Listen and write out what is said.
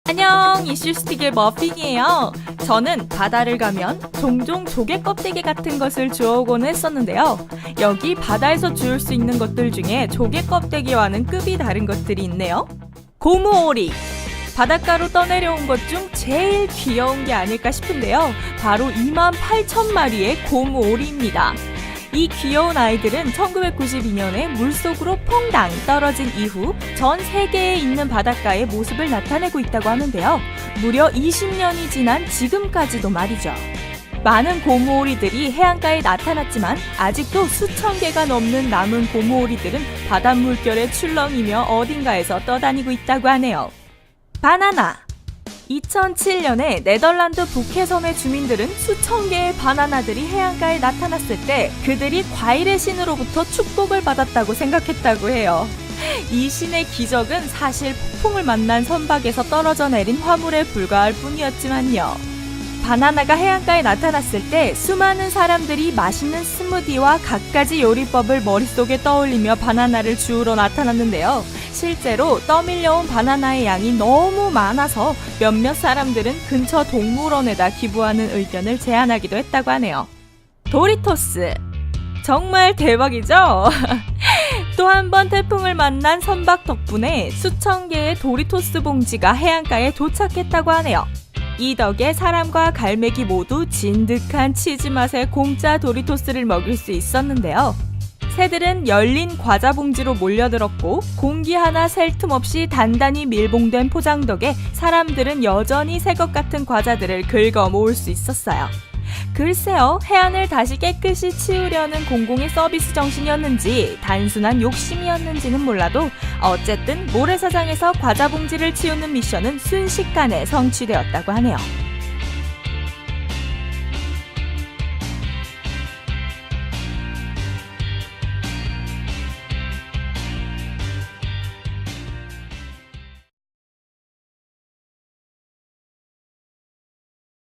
안녕, 이슈스틱의 머핀이에요. 저는 바다를 가면 종종 조개 껍데기 같은 것을 주워오곤 했었는데요. 여기 바다에서 주울 수 있는 것들 중에 조개 껍데기와는 급이 다른 것들이 있네요. 고무오리. 바닷가로 떠내려온 것 중 제일 귀여운 게 아닐까 싶은데요. 바로 28,000마리의 고무오리입니다. 이 귀여운 아이들은 1992년에 물속으로 퐁당 떨어진 이후 전 세계에 있는 바닷가의 모습을 나타내고 있다고 하는데요. 무려 20년이 지난 지금까지도 말이죠. 많은 고무오리들이 해안가에 나타났지만 아직도 수천 개가 넘는 남은 고무오리들은 바닷물결에 출렁이며 어딘가에서 떠다니고 있다고 하네요. 바나나. 2007년에 네덜란드 북해섬의 주민들은 수천 개의 바나나들이 해안가에 나타났을 때 그들이 과일의 신으로부터 축복을 받았다고 생각했다고 해요. 이 신의 기적은 사실 폭풍을 만난 선박에서 떨어져 내린 화물에 불과할 뿐이었지만요. 바나나가 해안가에 나타났을 때 수많은 사람들이 맛있는 스무디와 갖가지 요리법을 머릿속에 떠올리며 바나나를 주우러 나타났는데요. 실제로 떠밀려온 바나나의 양이 너무 많아서 몇몇 사람들은 근처 동물원에다 기부하는 의견을 제안하기도 했다고 하네요. 도리토스. 정말 대박이죠? 또 한 번 태풍을 만난 선박 덕분에 수천 개의 도리토스 봉지가 해안가에 도착했다고 하네요. 이 덕에 사람과 갈매기 모두 진득한 치즈 맛의 공짜 도리토스를 먹을 수 있었는데요. 새들은 열린 과자 봉지로 몰려들었고 공기 하나 셀 틈 없이 단단히 밀봉된 포장 덕에 사람들은 여전히 새 것 같은 과자들을 긁어 모을 수 있었어요. 글쎄요, 해안을 다시 깨끗이 치우려는 공공의 서비스 정신이었는지 단순한 욕심이었는지는 몰라도 어쨌든 모래사장에서 과자 봉지를 치우는 미션은 순식간에 성취되었다고 하네요.